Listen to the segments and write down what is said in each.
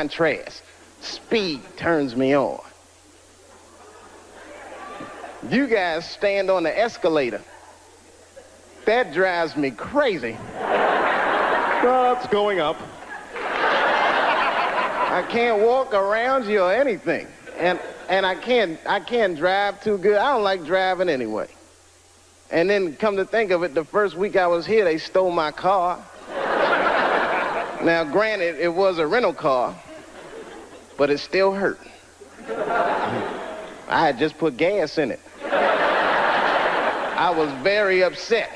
contrast. Speed turns me on. You guys stand on the escalator. That drives me crazy. Well, it's going up. I can't walk around you or anything. And I can't drive too good. I don't like driving anyway. And then come to think of it, the first week I was here, they stole my car. Now, granted, it was a rental car, but it still hurt. I had just put gas in it. I was very upset.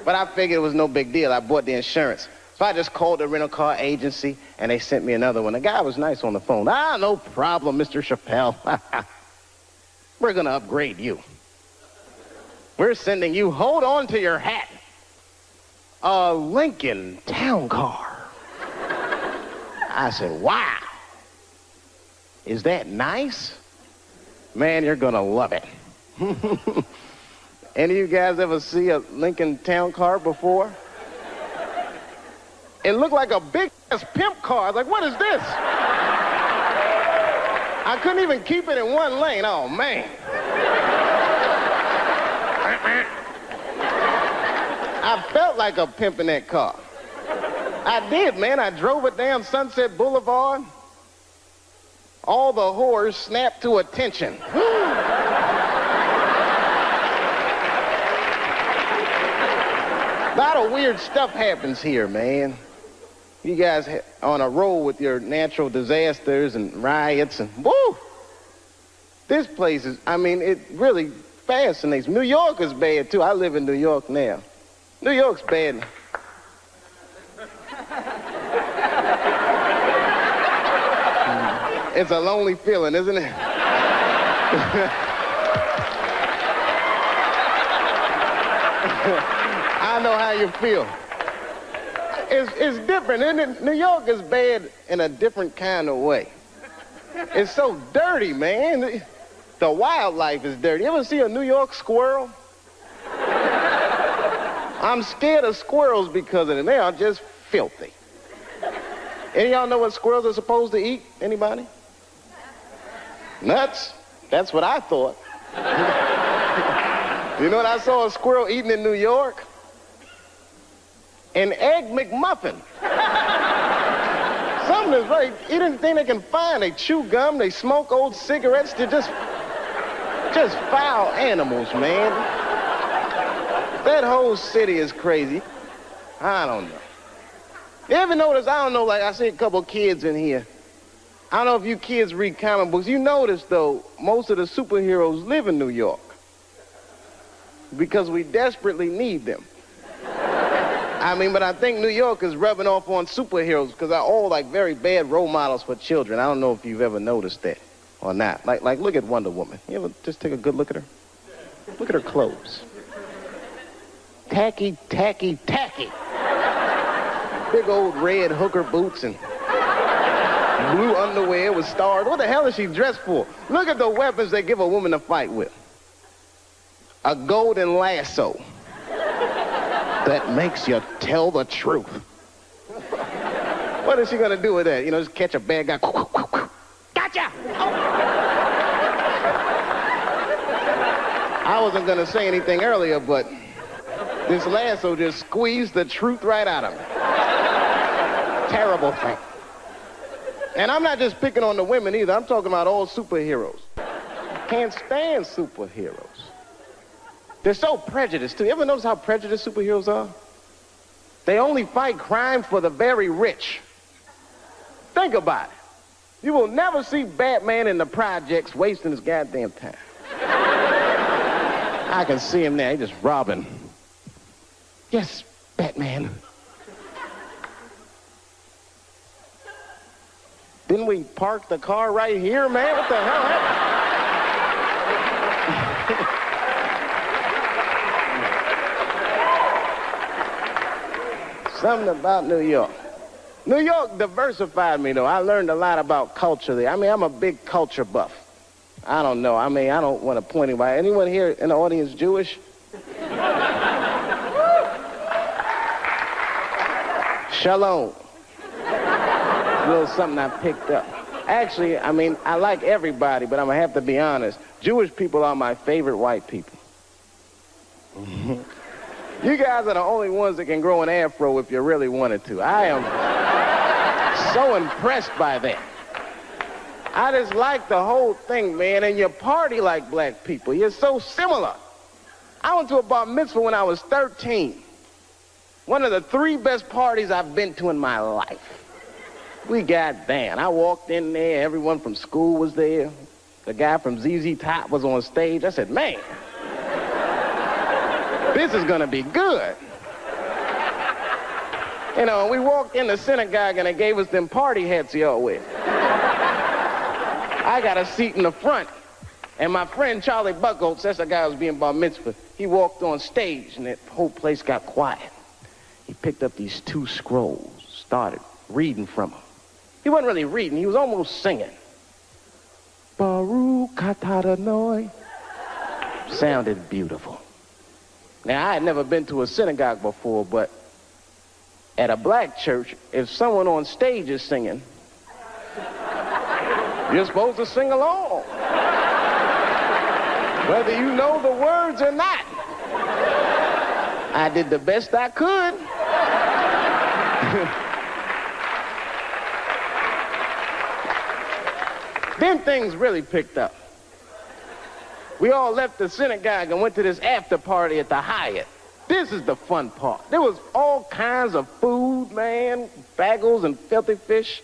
But I figured it was no big deal. I bought the insurance. So I just called the rental car agency, and they sent me another one. The guy was nice on the phone. No problem, Mr. Chappelle. We're going to upgrade you. We're sending you, hold on to your hat, a Lincoln Town Car. I said, wow. Is that nice? Man, you're going to love it. Any of you guys ever see a Lincoln Town Car before? It looked like a big-ass pimp car. I was like, what is this? I couldn't even keep it in one lane. Oh, man. I felt like a pimp in that car. I did, man. I drove it down Sunset Boulevard. All the whores snapped to attention. A lot of weird stuff happens here, man. You guys on a roll with your natural disasters and riots and woo! This place is, it really fascinates me. New York is bad, too. I live in New York now. New York's bad. It's a lonely feeling, isn't it? I know how you feel. It's different, isn't it? New York is bad in a different kind of way. It's so dirty, man. The wildlife is dirty. You ever see a New York squirrel? I'm scared of squirrels because of it. They are just filthy. Any of y'all know what squirrels are supposed to eat? Anybody? Nuts? That's what I thought. You know what I saw a squirrel eating in New York? An Egg McMuffin. Something is right. Eat anything they can find. They chew gum, they smoke old cigarettes. They're just foul animals, man. That whole city is crazy. I don't know. You ever notice, I don't know, like I see a couple kids in here. I don't know if you kids read comic books. You notice, though, most of the superheroes live in New York because we desperately need them. But I think New York is rubbing off on superheroes because they're all, like, very bad role models for children. I don't know if you've ever noticed that or not. Like look at Wonder Woman. You ever just take a good look at her? Look at her clothes. Tacky, tacky, tacky. Big old red hooker boots and blue underwear with stars. What the hell is she dressed for? Look at the weapons they give a woman to fight with. A golden lasso that makes you tell the truth. What is she gonna do with that? You know, just catch a bad guy. Gotcha! I wasn't gonna say anything earlier, but this lasso just squeezed the truth right out of me. Terrible thing. And I'm not just picking on the women either. I'm talking about all superheroes. Can't stand superheroes. They're so prejudiced, too. You ever notice how prejudiced superheroes are? They only fight crime for the very rich. Think about it. You will never see Batman in the projects wasting his goddamn time. I can see him now. He's just robbing. Yes, Batman. Didn't we park the car right here, man? What the hell happened? Something about New York. New York diversified me, though. I learned a lot about culture there. I'm a big culture buff. I don't know. I don't want to point anybody. Anyone here in the audience Jewish? Shalom. little something I picked up. Actually, I mean, I like everybody, but I'm gonna have to be honest. Jewish people are my favorite white people. You guys are the only ones that can grow an afro if you really wanted to. I am so impressed by that. I just like the whole thing, man, and you party like black people. You're so similar. I went to a bar mitzvah when I was 13. One of the 3 best parties I've been to in my life. We got down. I walked in there, everyone from school was there. The guy from ZZ Top was on stage. I said, man, this is gonna be good. You know, we walked in the synagogue and they gave us them party hats y'all wear. I got a seat in the front, and my friend Charlie Buckholtz, that's the guy who was being bar mitzvah, he walked on stage and that whole place got quiet. He picked up these 2 scrolls, started reading from them. He wasn't really reading, he was almost singing. Baruch atah Adonai. Sounded beautiful. Now, I had never been to a synagogue before, but at a black church, if someone on stage is singing, you're supposed to sing along, whether you know the words or not. I did the best I could. Then things really picked up. We all left the synagogue and went to this after party at the Hyatt. This is the fun part. There was all kinds of food, man, bagels and filthy fish.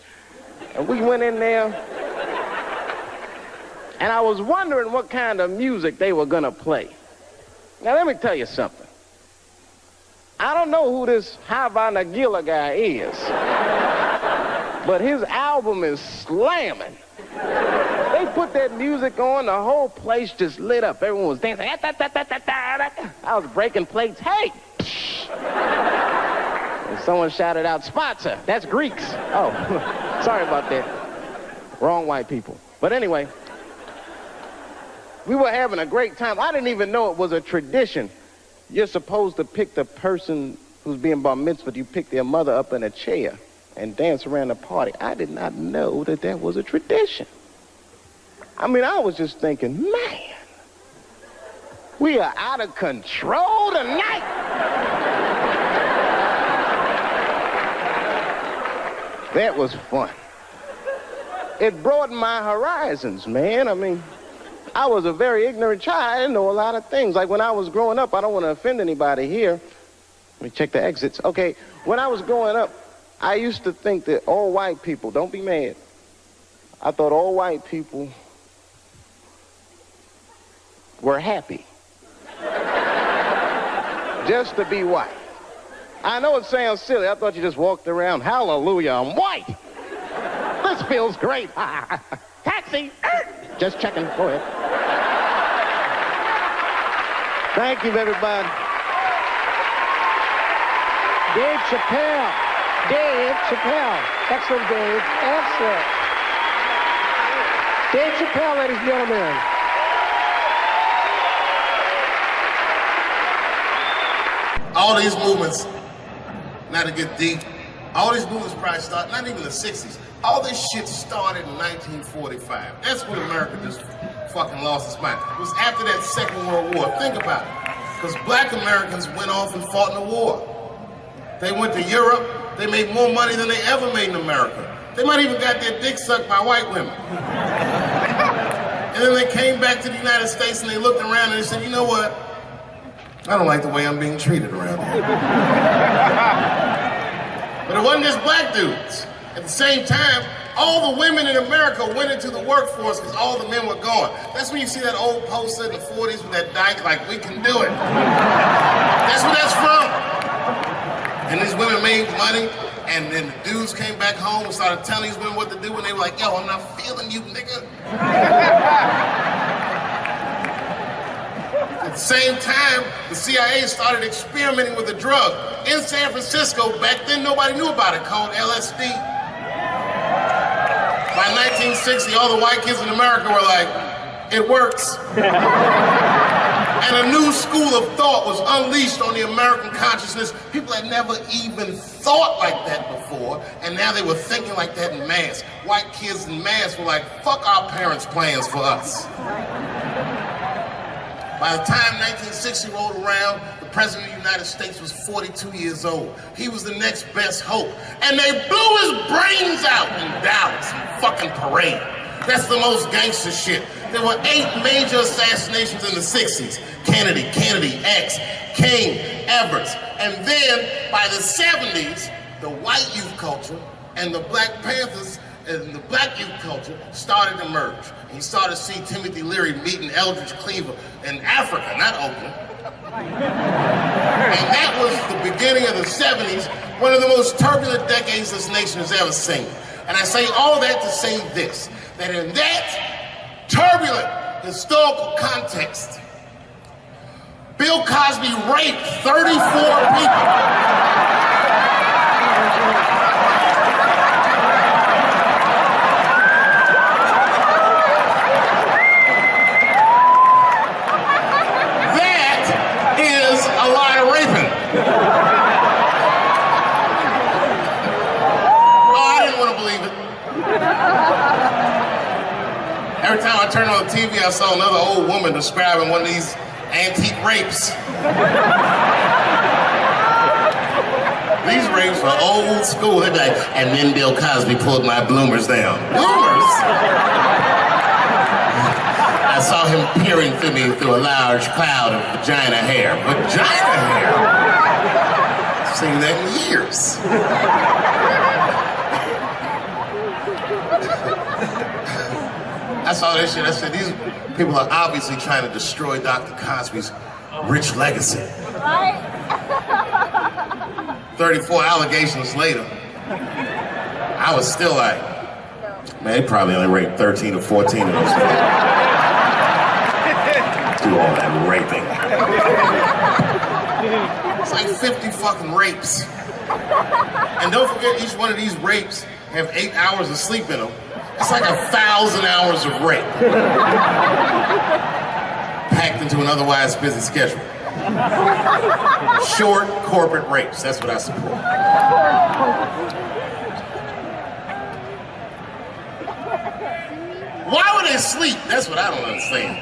And we went in there, and I was wondering what kind of music they were gonna play. Now, let me tell you something. I don't know who this Hava Nagila guy is, but his album is slamming. They put that music on, the whole place just lit up. Everyone was dancing. I was breaking plates. Hey! And someone shouted out, sponsor. That's Greeks. Oh, sorry about that. Wrong white people. But anyway, we were having a great time. I didn't even know it was a tradition. You're supposed to pick the person who's being bar mitzvah. You pick their mother up in a chair and dance around the party. I did not know that that was a tradition. I mean, I was just thinking, man, we are out of control tonight. That was fun. It broadened my horizons, man. I mean, I was a very ignorant child. I didn't know a lot of things. Like when I was growing up, I don't want to offend anybody here. Let me check the exits. Okay, when I was growing up, I used to think that all white people, don't be mad, I thought all white people were happy just to be white. I know it sounds silly. I thought you just walked around, hallelujah, I'm white. This feels great. Taxi. Just checking. Go ahead. Thank you, everybody. Dave Chappelle. Dave Chappelle. Excellent, Dave. Excellent. Dave Chappelle, ladies and gentlemen. All these movements, not to get deep, all these movements probably started, not even the 60s. All this shit started in 1945. That's when America just fucking lost its mind. It was after that Second World War. Think about it. Because black Americans went off and fought in the war. They went to Europe. They made more money than they ever made in America. They might even got their dick sucked by white women. And then they came back to the United States and they looked around and they said, you know what? I don't like the way I'm being treated around here. But it wasn't just black dudes. At the same time, all the women in America went into the workforce because all the men were gone. That's when you see that old poster in the 40s with that dyke, like, we can do it. That's where that's from. And these women made money, and then the dudes came back home and started telling these women what to do, and they were like, yo, I'm not feeling you, nigga. At the same time, the CIA started experimenting with a drug in San Francisco. Back then, nobody knew about it, called LSD. By 1960, all the white kids in America were like, it works. And a new school of thought was unleashed on the American consciousness. People had never even thought like that before, and now they were thinking like that in mass. White kids in mass were like, fuck our parents' plans for us. By the time 1960 rolled around, the President of the United States was 42 years old. He was the next best hope. And they blew his brains out in Dallas, in fucking parade. That's the most gangster shit. There were 8 major assassinations in the 60s. Kennedy, X, King, Edwards. And then, by the 70s, the white youth culture and the Black Panthers and the black youth culture started to merge. And you started to see Timothy Leary meeting Eldridge Cleaver in Africa, not Oakland. And that was the beginning of the 70s, one of the most turbulent decades this nation has ever seen. And I say all that to say this, that in that turbulent historical context, Bill Cosby raped 34 people. That is a lot of raping. Oh, I didn't want to believe it. Every time I turned on the TV, I saw another old woman describing one of these antique rapes. These rapes were old school. They'd be like, and then Bill Cosby pulled my bloomers down. Bloomers? I saw him peering through me through a large cloud of vagina hair. Vagina hair? I've seen that in years. I saw that shit. I said, these people are obviously trying to destroy Dr. Cosby's rich legacy. Right? 34 allegations later, I was still like, man, they probably only raped 13 or 14 of those people. Do all that raping. It's like 50 fucking rapes. And don't forget, each one of these rapes have 8 hours of sleep in them. It's like 1,000 hours of rape. Packed into an otherwise busy schedule. Short corporate rapes, that's what I support. Why would they sleep? That's what I don't understand.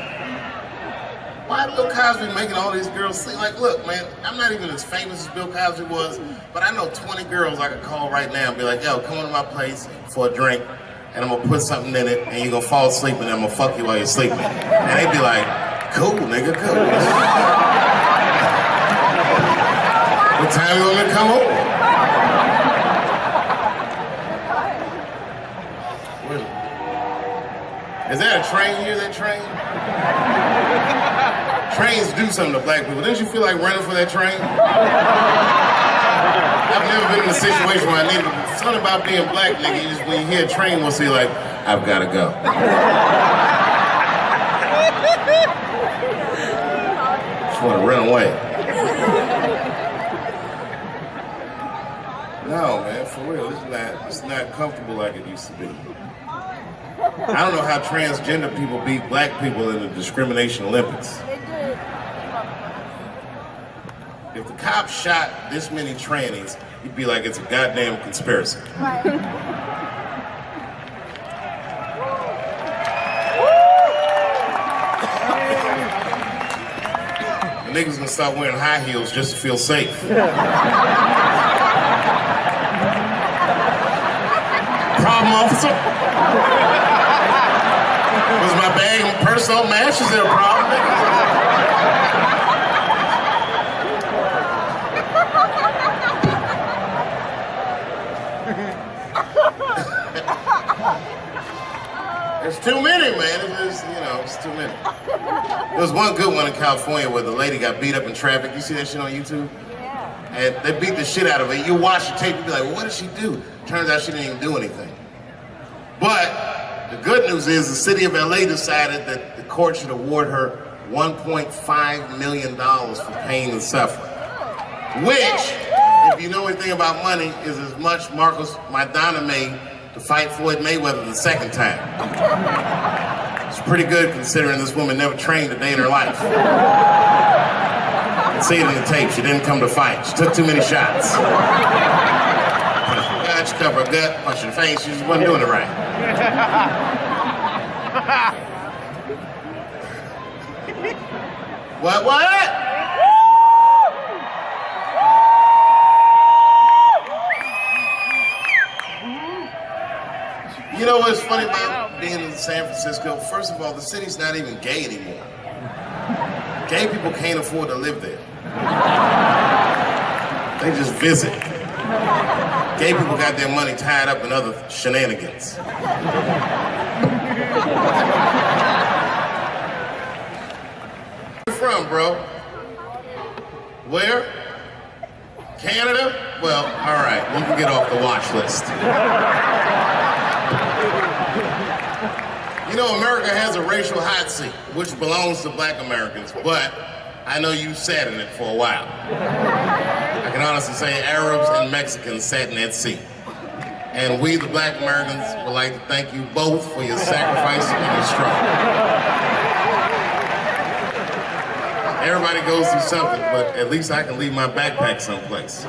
Why Bill Cosby making all these girls sleep? Like, look, man, I'm not even as famous as Bill Cosby was, but I know 20 girls I could call right now and be like, yo, come to my place for a drink, and I'm gonna put something in it, and you're gonna fall asleep, and I'm gonna fuck you while you're sleeping. And they'd be like, cool, nigga, cool. What time you want me to come over? Is that a train here, that train? Trains do something to black people. Didn't you feel like running for that train? I've never been in a situation where I needed to. Something about being black, nigga, you just, when you hear a train, we'll see like, I've gotta go. Just wanna run away. No, man, for real, it's not comfortable like it used to be. I don't know how transgender people beat black people in the discrimination Olympics. If the cops shot this many trannies, you'd be like, it's a goddamn conspiracy. Right. Niggas gonna start wearing high heels just to feel safe. Problem, officer? Was my bag and purse on match? Is there a problem? There's too many, man. It's too many. There was one good one in California where the lady got beat up in traffic. You see that shit on YouTube? Yeah. And they beat the shit out of her. You watch the tape, you be like, well, what did she do? Turns out she didn't even do anything. But the good news is the city of LA decided that the court should award her $1.5 million for pain and suffering. Which, if you know anything about money, is as much Marcus Maidana made to fight Floyd Mayweather the second time. It's pretty good considering this woman never trained a day in her life. You can see it in the tape. She didn't come to fight. She took too many shots. Punch her gut, she covered her gut, punch her in the face. She just wasn't doing it right. What? You know what's funny about being in San Francisco? First of all, the city's not even gay anymore. Gay people can't afford to live there. They just visit. Gay people got their money tied up in other shenanigans. Where you from, bro? Where? Canada? Well, all right, you can get off the watch list. You know, America has a racial hot seat, which belongs to black Americans, but I know you sat in it for a while. I can honestly say Arabs and Mexicans sat in that seat. And we, the black Americans, would like to thank you both for your sacrifice and your struggle. Everybody goes through something, but at least I can leave my backpack someplace.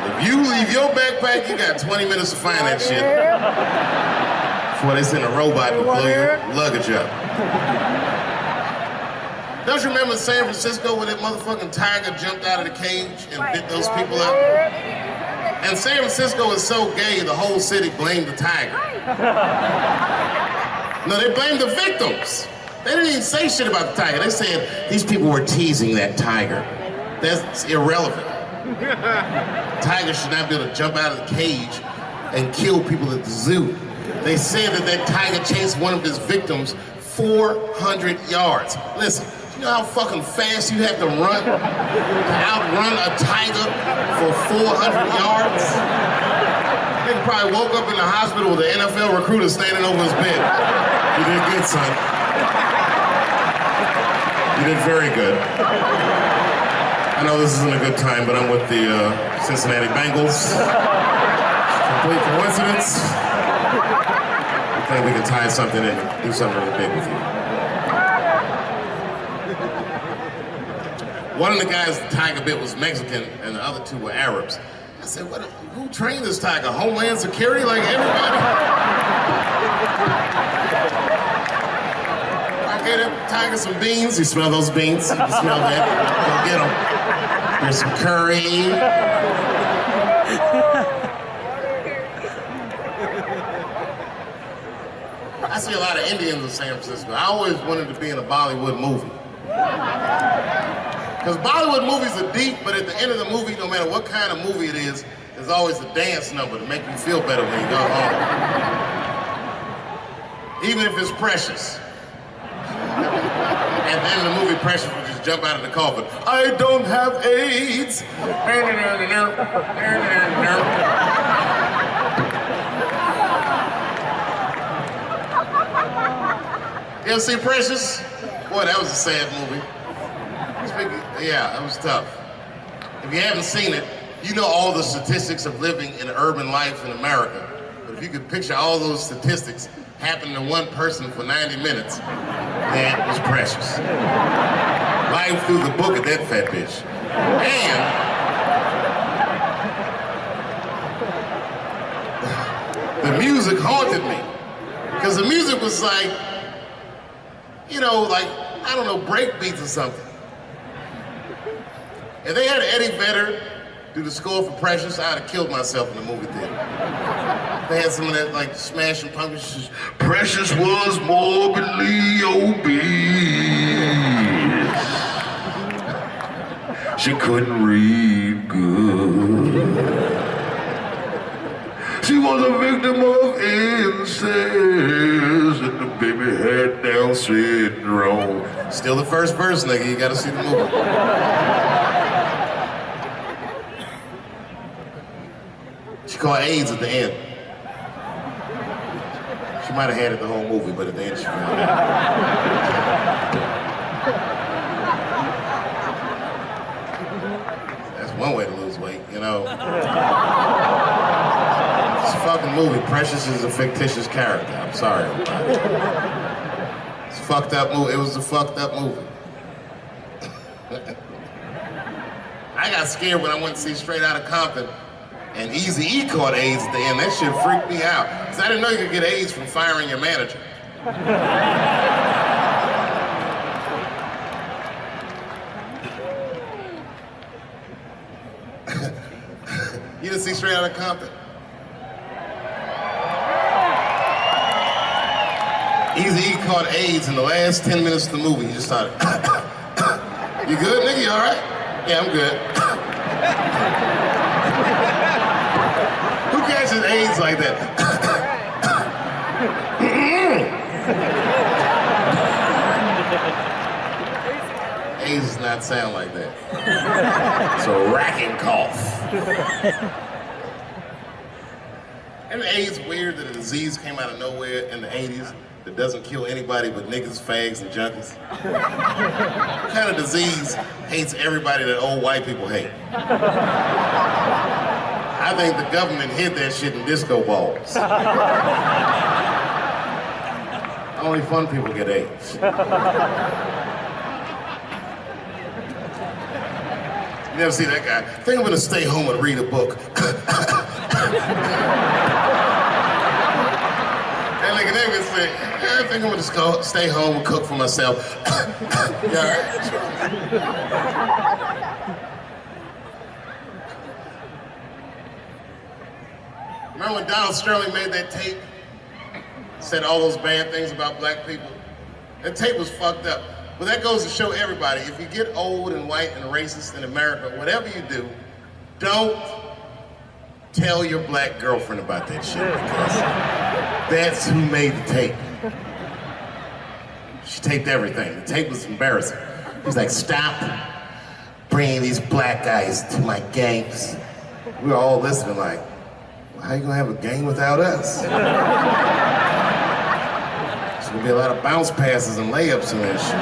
If you leave your backpack, you got 20 minutes to find that shit before they send a robot to blow your luggage up. Don't you remember San Francisco where that motherfucking tiger jumped out of the cage and bit those people up? And San Francisco is so gay, the whole city blamed the tiger. No, they blamed the victims. They didn't even say shit about the tiger. They said these people were teasing that tiger. That's irrelevant. Tiger should not be able to jump out of the cage and kill people at the zoo. They said that that tiger chased one of his victims 400 yards. Listen, you know how fucking fast you have to run to outrun a tiger for 400 yards? Nigga probably woke up in the hospital with an NFL recruiter standing over his bed. You did good, son. You did very good. I know this isn't a good time, but I'm with the Cincinnati Bengals. Complete coincidence. I think we can tie something in and do something really big with you. One of the guys the tiger bit was Mexican, and the other two were Arabs. I said, who trained this tiger? Homeland Security, like everybody? I gave that tiger some beans. You smell those beans? You can smell that. Go get them. There's some curry. I see a lot of Indians in San Francisco. I always wanted to be in a Bollywood movie. Because Bollywood movies are deep, but at the end of the movie, no matter what kind of movie it is, there's always a dance number to make you feel better when you go home. Even if it's Precious. At the end of the movie, Precious would just jump out of the coffin. I don't have AIDS. You ever see Precious? Boy, that was a sad movie. Yeah, that was tough. If you haven't seen it, you know all the statistics of living in urban life in America. But if you could picture all those statistics happening to one person for 90 minutes, that was Precious. Life through the book of that fat bitch. And the music haunted me. Because the music was like, you know, like, I don't know, break beats or something. If they had Eddie Vedder do the score for Precious, I'd have killed myself in the movie theater. They had some of that, like, smashing pumpkins. Precious was morbidly obese. She couldn't read good. She was a victim of incest, and the baby had Down syndrome. Still the first verse, nigga. You gotta see the movie. She caught AIDS at the end. She might have had it the whole movie, but at the end she found out. That's one way to lose weight, you know. It's fucking movie. Precious is a fictitious character. I'm sorry, everybody. It's a fucked up movie. It was a fucked up movie. I got scared when I went to see Straight Outta Compton and Eazy-E caught AIDS at the end. That shit freaked me out. Because I didn't know you could get AIDS from firing your manager. You didn't see Straight Outta Compton? Eazy-E caught AIDS in the last 10 minutes of the movie. He just started, you good, nigga? You all right? Yeah, I'm good. Who catches AIDS like that? AIDS does not sound like that. It's a racking cough. And AIDS weird that a disease came out of nowhere in the 80s that doesn't kill anybody but niggas, fags, and junkies? What kind of disease hates everybody that old white people hate? I think the government hid that shit in disco balls. Only fun people get AIDS. You never see that guy? I think I'm gonna stay home and read a book. And like an nigga say, I think I'm gonna just go stay home and cook for myself. Yeah, all right? Remember when Donald Sterling made that tape? Said all those bad things about black people? That tape was fucked up. But that goes to show everybody, if you get old and white and racist in America, whatever you do, don't tell your black girlfriend about that shit, because that's who made the tape. She taped everything. The tape was embarrassing. He was like, stop bringing these black guys to my games. We were all listening like, well, how you gonna have a game without us? There'll be a lot of bounce passes and layups in that shit.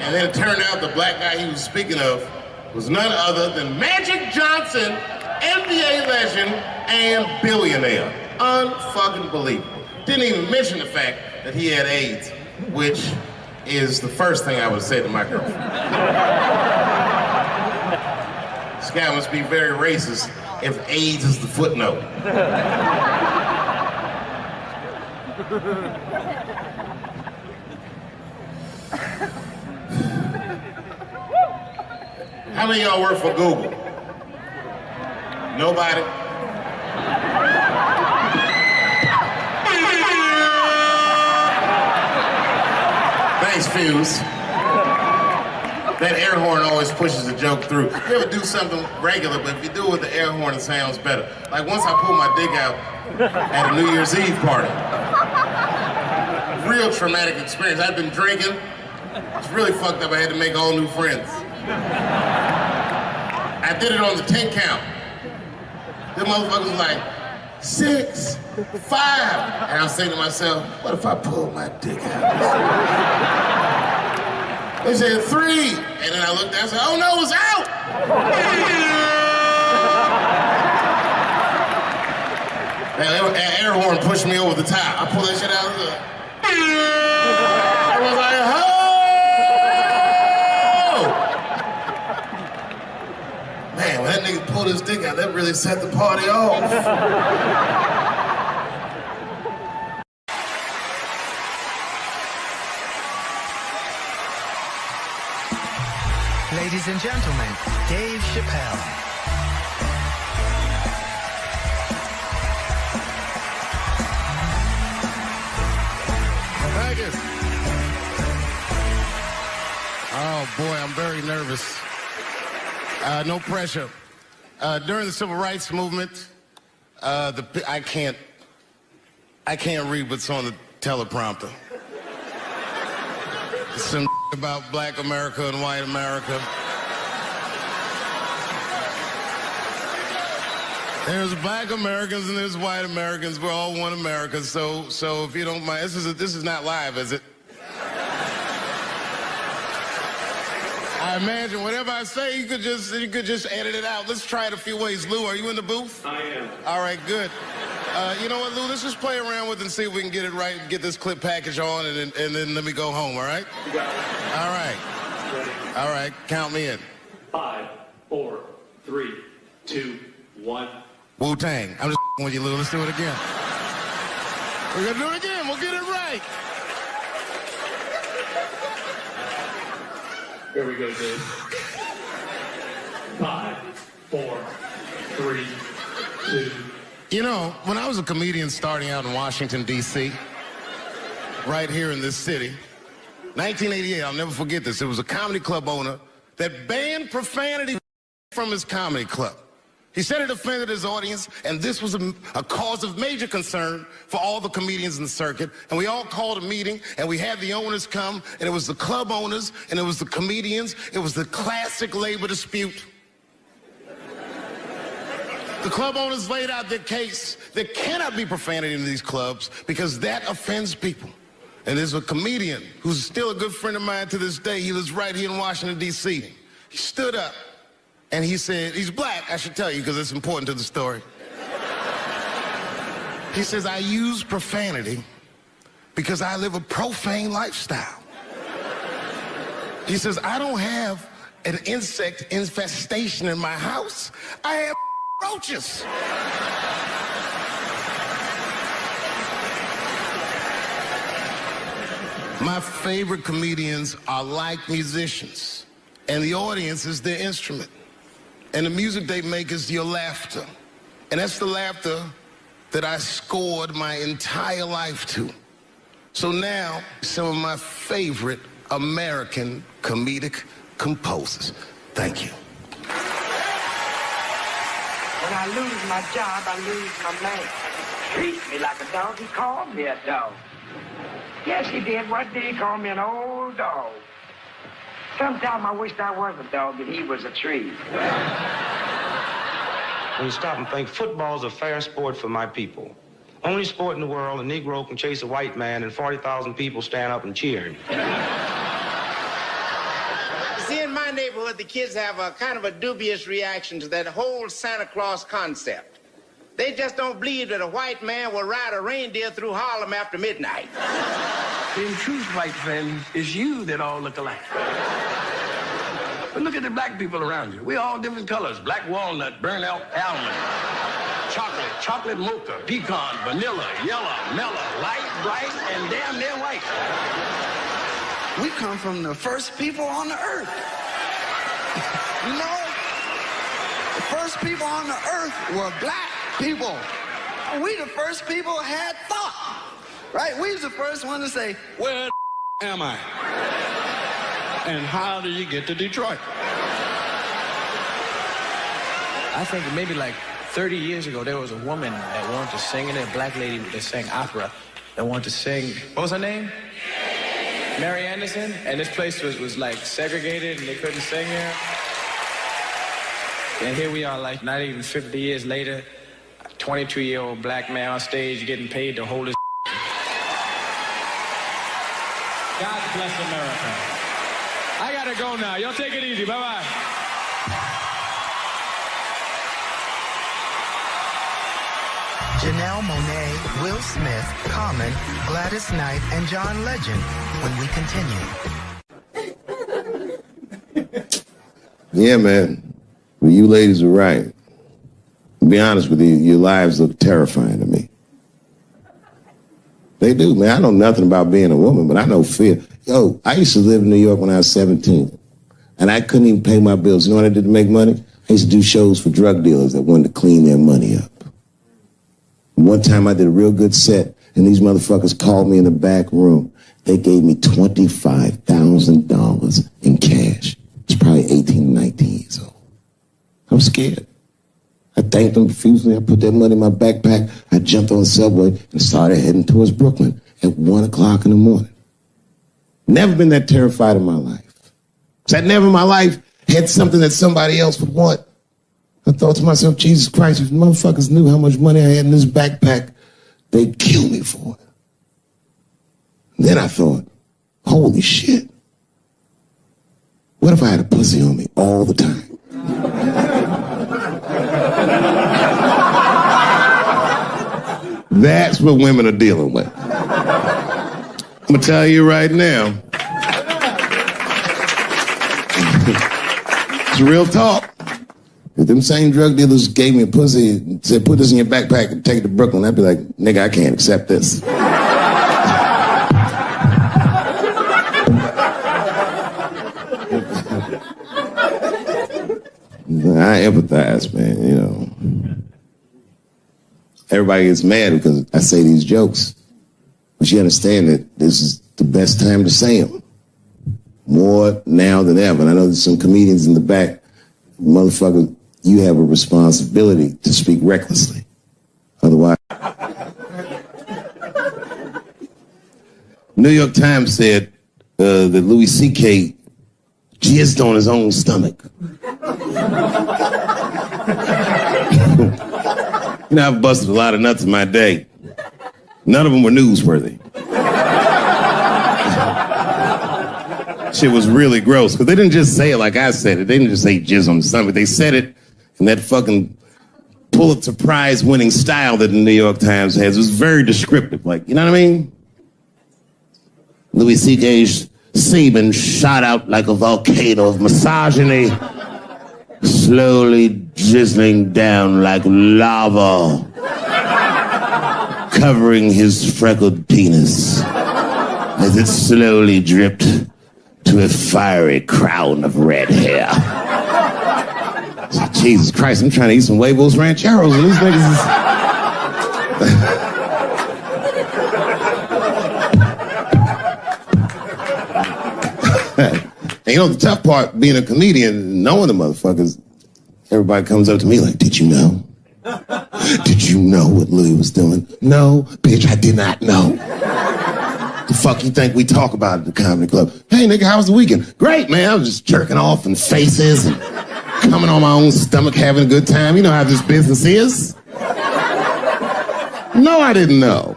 And then it turned out the black guy he was speaking of was none other than Magic Johnson, NBA legend and billionaire. Unfucking believable. Didn't even mention the fact that he had AIDS, which is the first thing I would say to my girlfriend. This guy must be very racist if AIDS is the footnote. How many of y'all work for Google? Nobody? Thanks, Fuse. That air horn always pushes the joke through. You ever do something regular, but if you do it with the air horn, it sounds better. Like once I pulled my dick out at a New Year's Eve party. Real traumatic experience. I'd been drinking. It's really fucked up. I had to make all new friends. I did it on the 10 count. The motherfuckers was like, 6, 5. And I was saying to myself, what if I pulled my dick out? They said 3, and then I looked down and said, oh no, it's out! That air horn pushed me over the top. I pulled that shit out of the... I was like, oh! Man, when that nigga pulled his dick out, that really set the party off. Ladies and gentlemen, Dave Chappelle. Thank you. Oh boy, I'm very nervous. No pressure. During the civil rights movement, I can't read what's on the teleprompter. Some about black America and white America. There's black Americans and there's white Americans. We're all one America. So if you don't mind, this is not live, is it? I imagine whatever I say, you could just edit it out. Let's try it a few ways. Lou, are you in the booth? I am. All right, good. You know what, Lou? Let's just play around with it and see if we can get it right and get this clip package on, and then let me go home, all right? You got it. All right. Ready? All right, count me in. 5, 4, 3, 2, 1. Wu-Tang. I'm just with you, Lou. Let's do it again. We're going to do it again. We'll get it right. Here we go, Dave. 5, 4, 3, 2. You know, when I was a comedian starting out in Washington, D.C., right here in this city, 1988, I'll never forget this. There was a comedy club owner that banned profanity from his comedy club. He said it offended his audience, and this was a cause of major concern for all the comedians in the circuit. And we all called a meeting, and we had the owners come, and it was the club owners, and it was the comedians. It was the classic labor dispute. The club owners laid out their case. There cannot be profanity in these clubs because that offends people. And there's a comedian who's still a good friend of mine to this day. He lives right here in Washington, D.C. He stood up and he said, he's black, I should tell you because it's important to the story. He says, I use profanity because I live a profane lifestyle. He says, I don't have an insect infestation in my house. I have roaches. My favorite comedians are like musicians, and the audience is their instrument. And the music they make is your laughter. And that's the laughter that I scored my entire life to. So now, some of my favorite American comedic composers. Thank you. When I lose my job, I lose my man. Treat me like a dog. He called me a dog. Yes, he did. What did he call me? An old dog. Sometimes I wished I was a dog and he was a tree. When you stop and think, football's a fair sport for my people. Only sport in the world a Negro can chase a white man and 40,000 people stand up and cheer him. See, in my neighborhood, the kids have a kind of a dubious reaction to that whole Santa Claus concept. They just don't believe that a white man will ride a reindeer through Harlem after midnight. In truth, white friend, it's you that all look alike. But look at the black people around you. We all different colors. Black walnut, burnt elk, almond, chocolate mocha, pecan, vanilla, yellow, mellow, light, bright, and damn near white. We come from the first people on the earth. You know, the first people on the earth were black people. We the first people had thought, right? We was the first one to say, where am I? And how do you get to Detroit? I think maybe like 30 years ago, there was a woman that wanted to sing, and a black lady that sang opera that wanted to sing. What was her name? Mary Anderson. And this place was like segregated, and they couldn't sing here. And here we are, like not even 50 years later, a 22-year-old black man on stage getting paid to hold his. God bless America. I gotta go now. Y'all take it easy. Bye-bye. Janelle Monáe, Will Smith, Common, Gladys Knight, and John Legend when we continue. Yeah, man. Well, you ladies are right. To be honest with you, your lives look terrifying to me. They do, man. I know nothing about being a woman, but I know fear. Yo, I used to live in New York when I was 17, and I couldn't even pay my bills. You know what I did to make money? I used to do shows for drug dealers that wanted to clean their money up. One time I did a real good set, and these motherfuckers called me in the back room. They gave me $25,000 in cash. It's probably 18, 19 years old. I'm scared. I thanked them profusely. I put that money in my backpack. I jumped on the subway and started heading towards Brooklyn at 1 o'clock in the morning. Never been that terrified in my life. Because I never in my life had something that somebody else would want. I thought to myself, Jesus Christ, if motherfuckers knew how much money I had in this backpack, they'd kill me for it. And then I thought, holy shit. What if I had a pussy on me all the time? That's what women are dealing with. I'm gonna tell you right now. It's real talk. If them same drug dealers gave me a pussy and said, put this in your backpack and take it to Brooklyn, I'd be like, nigga, I can't accept this. I empathize, man, you know. Everybody gets mad because I say these jokes. But you understand that this is the best time to say them. More now than ever. And I know there's some comedians in the back. Motherfucker, you have a responsibility to speak recklessly. Otherwise. New York Times said that Louis C.K. jizzed on his own stomach. You know, I've busted a lot of nuts in my day. None of them were newsworthy. Shit was really gross, because they didn't just say it like I said it. They didn't just say jizz on the stomach. They said it in that fucking Pulitzer Prize winning style that the New York Times has. It was very descriptive, like, you know what I mean? Louis C.K.'s semen shot out like a volcano of misogyny, slowly drizzling down like lava, covering his freckled penis as it slowly dripped to a fiery crown of red hair. Jesus Christ, I'm trying to eat some huevos rancheros and these niggas is... And you know, the tough part, being a comedian, knowing the motherfuckers, everybody comes up to me like, did you know? Did you know what Louis was doing? No, bitch, I did not know. The fuck you think we talk about at the comedy club? Hey, nigga, how was the weekend? Great, man. I was just jerking off in faces and coming on my own stomach, having a good time. You know how this business is. No, I didn't know.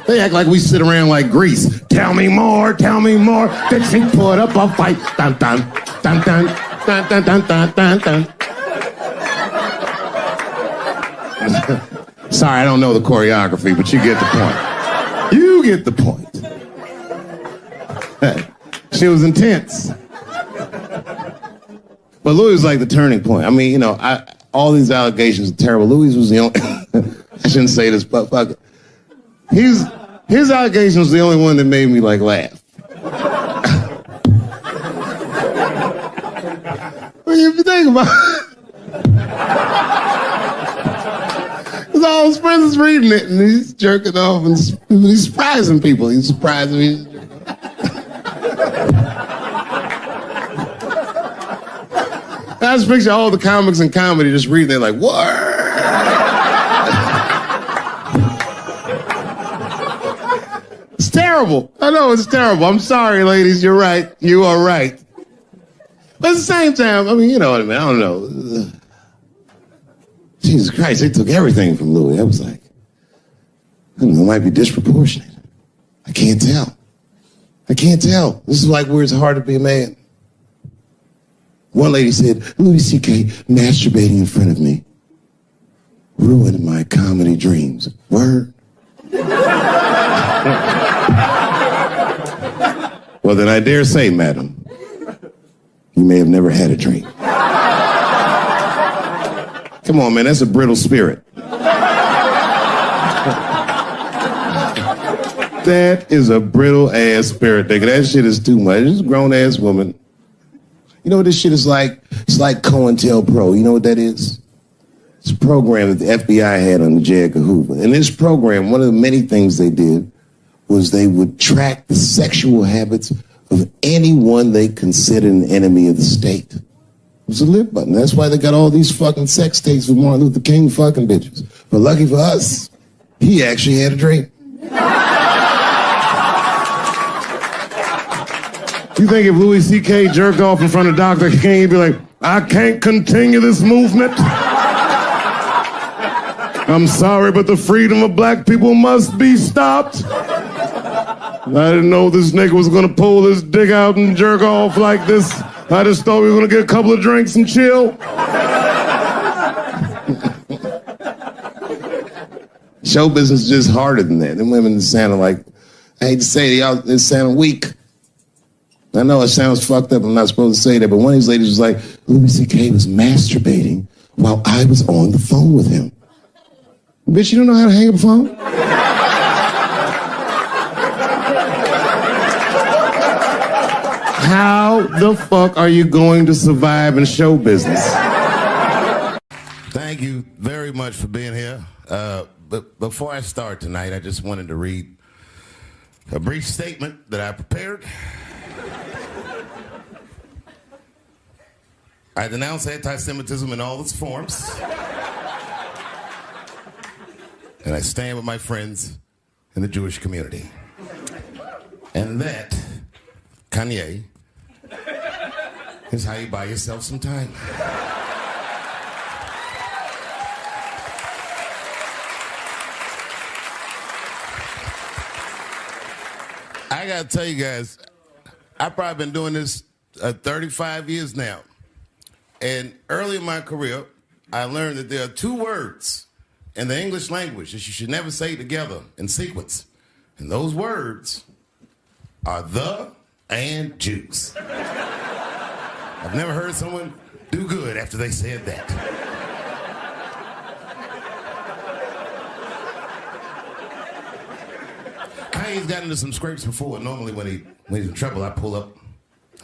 They act like we sit around like Grease. Tell me more, tell me more. Then she put up a fight. Dun, dun, dun, dun, dun, dun, dun, dun, dun, dun. Sorry, I don't know the choreography, but you get the point. You get the point. She was intense. But Louis was like the turning point. I mean, you know, all these allegations are terrible. Louis was the only... I shouldn't say this, but fuck it. His allegation was the only one that made me, like, laugh. Well, if you think about it, because all his friends is reading it, and he's jerking off, and he's surprising people. He's surprising me. I just picture all the comics in comedy just reading, they're like, what? It's terrible. I know it's terrible. I'm sorry, ladies. You're right. You are right. But at the same time, I mean, you know what I mean? I don't know. Jesus Christ, they took everything from Louis. I was like, I don't know, it might be disproportionate. I can't tell. I can't tell. This is like where it's hard to be a man. One lady said, Louis C.K. masturbating in front of me ruined my comedy dreams. Word? Well, then I dare say, madam, you may have never had a dream. Come on, man, that's a brittle spirit. That is a brittle-ass spirit, nigga. That shit is too much. This is a grown-ass woman. You know what this shit is like? It's like COINTELPRO. You know what that is? It's a program that the FBI had on J. Edgar Hoover. In this program, one of the many things they did was they would track the sexual habits of anyone they considered an enemy of the state. It was a live button. That's why they got all these fucking sex tapes with Martin Luther King fucking bitches. But lucky for us, he actually had a dream. You think if Louis C.K. jerked off in front of Dr. King, he'd be like, I can't continue this movement. I'm sorry, but the freedom of black people must be stopped. I didn't know this nigga was gonna pull his dick out and jerk off like this I just thought we were gonna get a couple of drinks and chill. Show business is just harder than that. Them women sound like, I hate to say it, y'all, they sound weak. I know it sounds fucked up, I'm not supposed to say that, but one of these ladies was like, Louis C.K. was masturbating while I was on the phone with him. Bitch, you don't know how to hang up a phone? How the fuck are you going to survive in show business? Thank you very much for being here. But before I start tonight, I just wanted to read a brief statement that I prepared. I denounce anti-Semitism in all its forms. And I stand with my friends in the Jewish community. And that, Kanye, is how you buy yourself some time. I gotta tell you guys, I've probably been doing this 35 years now. And early in my career, I learned that there are two words in the English language that you should never say together in sequence. And those words are the and Jews. I've never heard someone do good after they said that. Kanye's gotten into some scrapes before. Normally when he's in trouble, I pull up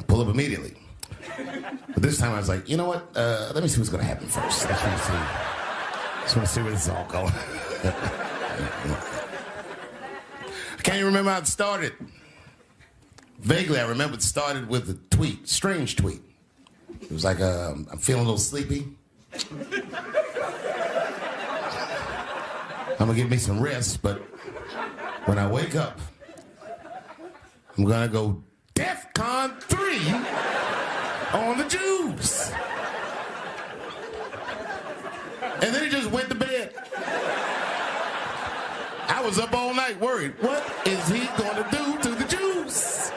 immediately. But this time I was like, you know what? Let me see what's gonna happen first. Just want to see where this is all going. I can't even remember how it started. Vaguely, I remember it started with a tweet, strange tweet. It was like, I'm feeling a little sleepy. I'm gonna give me some rest, but when I wake up, I'm gonna go DEFCON 3 on the Jews. And then he just went to bed. I was up all night worried. What is he gonna do to the Jews?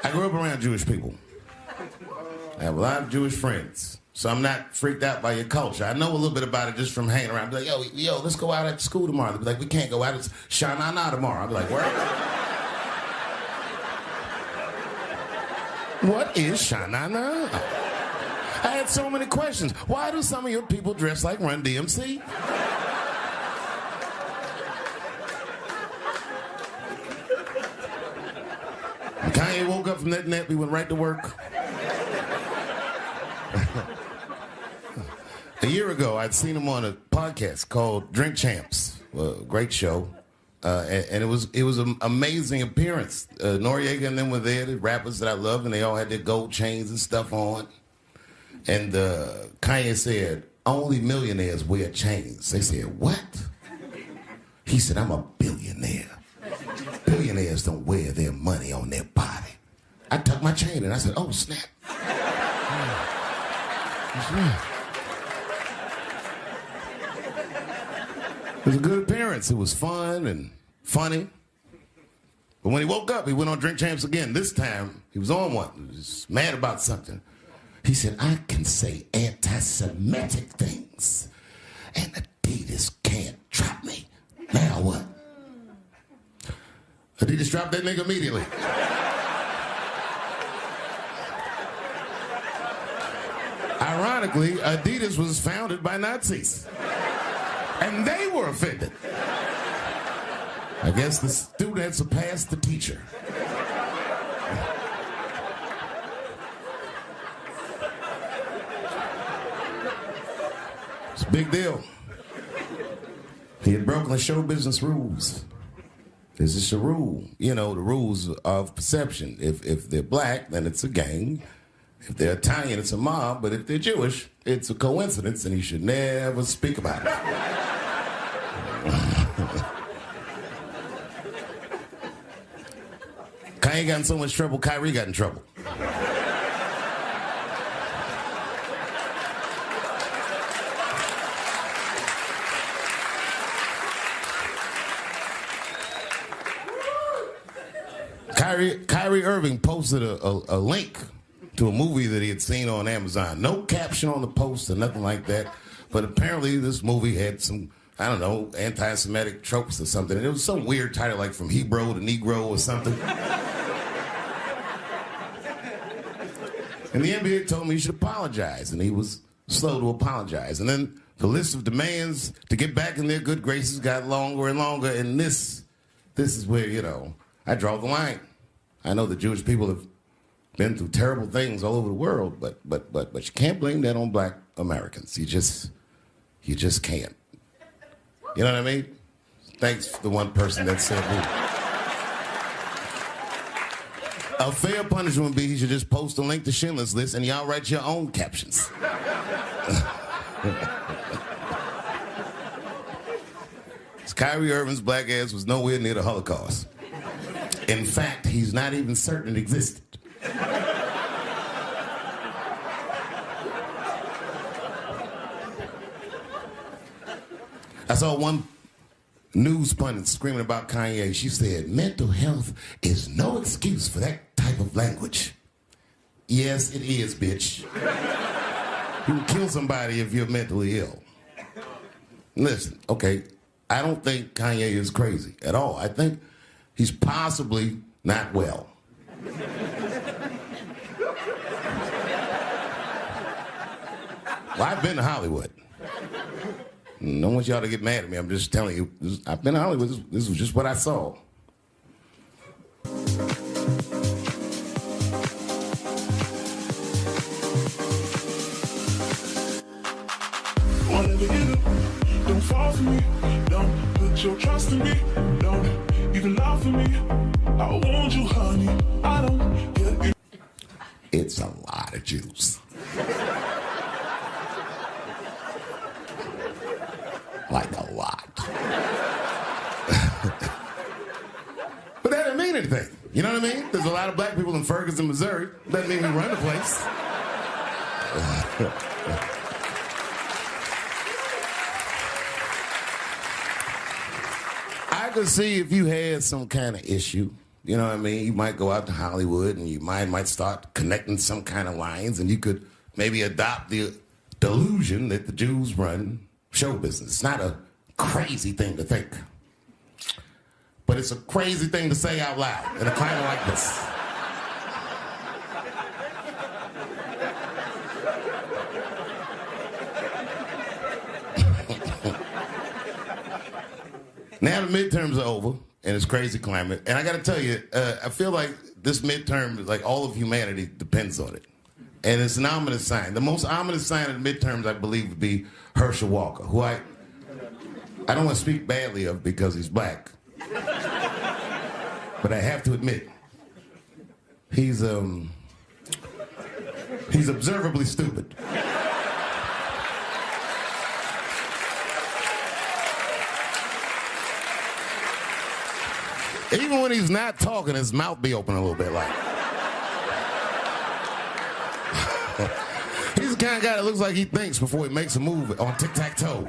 I grew up around Jewish people. I have a lot of Jewish friends. So I'm not freaked out by your culture. I know a little bit about it just from hanging around. I'll be like, yo, let's go out at school tomorrow. They'll be like, we can't go out. It's Shanana tomorrow. I'll be like, where? What is Shanana? I had so many questions. Why do some of your people dress like Run DMC? When Kanye woke up from that nap, we went right to work. A year ago, I'd seen him on a podcast called Drink Champs, a great show, and it was an amazing appearance. Noriega and them were there, the rappers that I love, and they all had their gold chains and stuff on. And Kanye said, only millionaires wear chains. They said, what? He said, I'm a billionaire. Billionaires don't wear their money on their body. I tucked my chain and I said, oh, snap. That's right. It was a good appearance. It was fun and funny. But when he woke up, he went on Drink Champs again. This time, he was on one. He was mad about something. He said, I can say anti-Semitic things, and Adidas can't trap me. Now what? Adidas dropped that nigga immediately. Ironically, Adidas was founded by Nazis. And they were offended. I guess the student surpassed the teacher. It's a big deal. He had broken the show business rules. There's just a rule. You know, the rules of perception. If they're black, then it's a gang. If they're Italian, it's a mob. But if they're Jewish, it's a coincidence, and you should never speak about it. Kanye got in so much trouble, Kyrie got in trouble. Kyrie Irving posted a link to a movie that he had seen on Amazon. No caption on the post or nothing like that. But apparently this movie had some, I don't know, anti-Semitic tropes or something. And it was some weird title like From Hebrew to Negro or something. And the NBA told me he should apologize, and he was slow to apologize. And then the list of demands to get back in their good graces got longer and longer, and this is where, you know, I draw the line. I know the Jewish people have been through terrible things all over the world, but you can't blame that on black Americans. You just can't. You know what I mean? Thanks to the one person that said who. A fair punishment would be he should just post a link to Schindler's List and y'all write your own captions. Kyrie Irving's black ass was nowhere near the Holocaust. In fact, he's not even certain it existed. I saw one news pundit screaming about Kanye. She said, mental health is no excuse for that type of language. Yes, it is, bitch. You can kill somebody if you're mentally ill. Listen, okay, I don't think Kanye is crazy at all. I think he's possibly not well. Well, I've been to Hollywood. I don't want y'all to get mad at me. I'm just telling you. I've been to Hollywood. This was just what I saw. Whatever you do, don't fall for me. Don't put your trust in me. Don't even lie for me. I want you, honey. I don't get it. It's a lot of juice. Like a lot. But that doesn't mean anything. You know what I mean? There's a lot of black people in Ferguson, Missouri. Doesn't mean we run the place. I could see if you had some kind of issue. You know what I mean? You might go out to Hollywood and you might start connecting some kind of lines, and you could maybe adopt the delusion that the Jews run show business. It's not a crazy thing to think. But it's a crazy thing to say out loud in a climate like this. Now the midterms are over, and it's crazy climate. And I got to tell you, I feel like this midterm, like all of humanity depends on it. And it's an ominous sign. The most ominous sign of the midterms, I believe, would be Herschel Walker, who I don't want to speak badly of because he's black. But I have to admit, he's observably stupid. Even when he's not talking, his mouth be open a little bit like. He's the kind of guy that looks like he thinks before he makes a move on tic-tac-toe.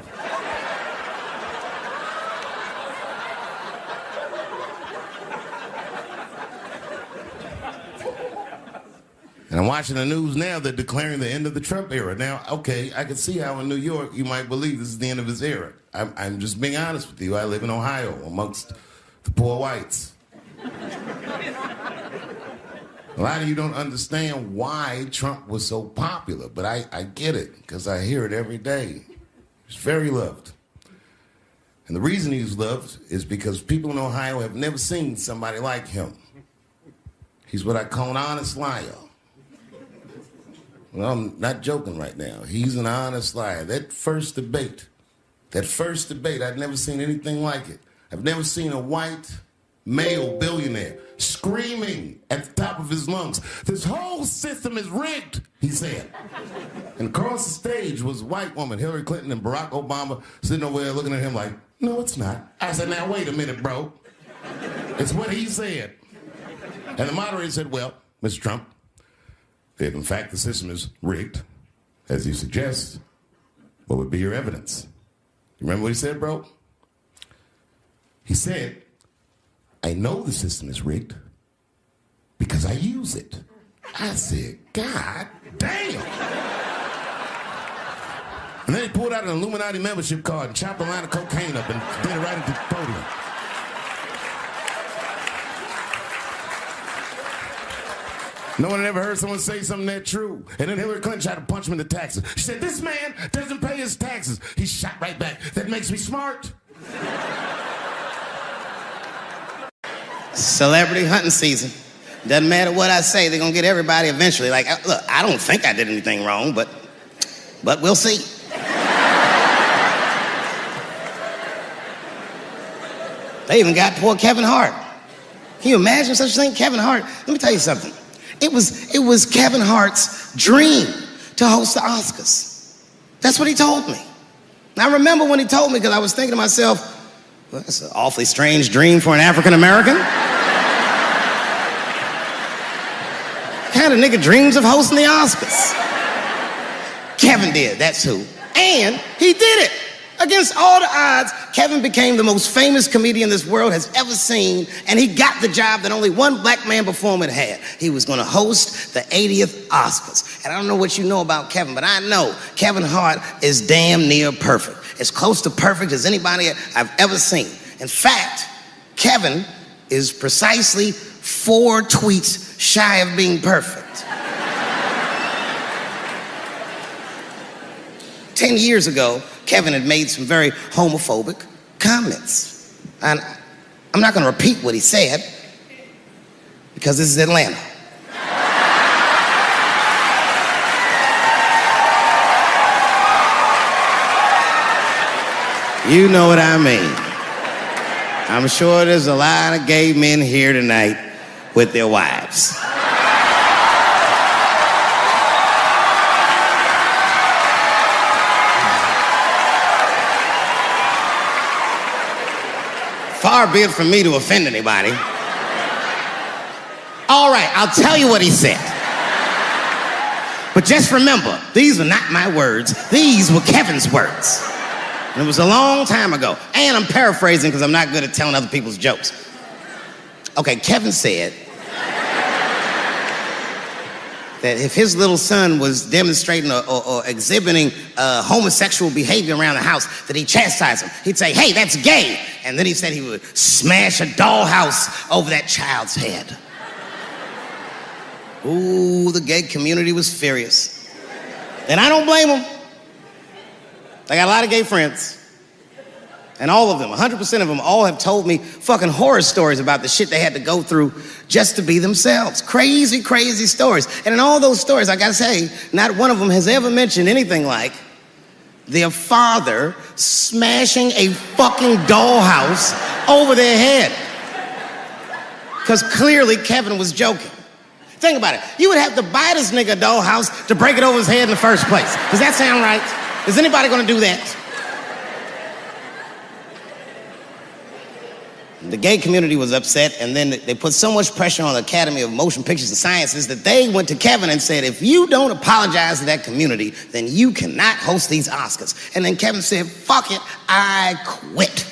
And I'm watching the news now, they're declaring the end of the Trump era. Now, okay, I can see how in New York you might believe this is the end of his era. I'm just being honest with you. I live in Ohio amongst the poor whites. A lot of you don't understand why Trump was so popular, but I get it, because I hear it every day. He's very loved. And the reason he's loved is because people in Ohio have never seen somebody like him. He's what I call an honest liar. Well, I'm not joking right now. He's an honest liar. That first debate, I'd never seen anything like it. I've never seen a white male billionaire screaming at the top of his lungs, "This whole system is rigged," he said. And across the stage was a white woman, Hillary Clinton and Barack Obama, sitting over there looking at him like, "No, it's not." I said, "Now, wait a minute, bro. It's what he said." And the moderator said, "Well, Mr. Trump, if in fact the system is rigged, as you suggest, what would be your evidence?" You remember what he said, bro? He said, "I know the system is rigged because I use it. I said, God damn. And then he pulled out an Illuminati membership card and chopped a line of cocaine up and did it right at the podium. No one had ever heard someone say something that true. And then Hillary Clinton tried to punch him in the taxes. She said, this man doesn't pay his taxes. He shot right back. That makes me smart. Celebrity hunting season. Doesn't matter what I say, they're gonna get everybody eventually. Like, look, I don't think I did anything wrong, but we'll see. They even got poor Kevin Hart. Can you imagine such a thing? Kevin Hart, let me tell you something. It was Kevin Hart's dream to host the Oscars. That's what he told me. And I remember when he told me, because I was thinking to myself, well, that's an awfully strange dream for an African American. Kind of nigga dreams of hosting the Oscars. Kevin did, that's who. And he did it. Against all the odds, Kevin became the most famous comedian this world has ever seen, and he got the job that only one black man before him had had. He was gonna host the 80th Oscars. And I don't know what you know about Kevin, but I know Kevin Hart is damn near perfect. As close to perfect as anybody I've ever seen. In fact, Kevin is precisely 4 tweets shy of being perfect. 10 years ago, Kevin had made some very homophobic comments. And I'm not gonna repeat what he said, because this is Atlanta. You know what I mean. I'm sure there's a lot of gay men here tonight with their wives. Far be it from me to offend anybody. All right, I'll tell you what he said. But just remember, these were not my words. These were Kevin's words. And it was a long time ago. And I'm paraphrasing because I'm not good at telling other people's jokes. Okay, Kevin said that if his little son was demonstrating or exhibiting homosexual behavior around the house, that he'd chastise him. He'd say, hey, that's gay. And then he said he would smash a dollhouse over that child's head. Ooh, the gay community was furious. And I don't blame them. I got a lot of gay friends. And all of them, 100% of them, all have told me fucking horror stories about the shit they had to go through just to be themselves. Crazy, crazy stories. And in all those stories, I gotta say, not one of them has ever mentioned anything like their father smashing a fucking dollhouse over their head. Because clearly Kevin was joking. Think about it. You would have to buy this nigga a dollhouse to break it over his head in the first place. Does that sound right? Is anybody gonna do that? The gay community was upset, and then they put so much pressure on the Academy of Motion Pictures and Sciences that they went to Kevin and said, if you don't apologize to that community, then you cannot host these Oscars. And then Kevin said, fuck it, I quit.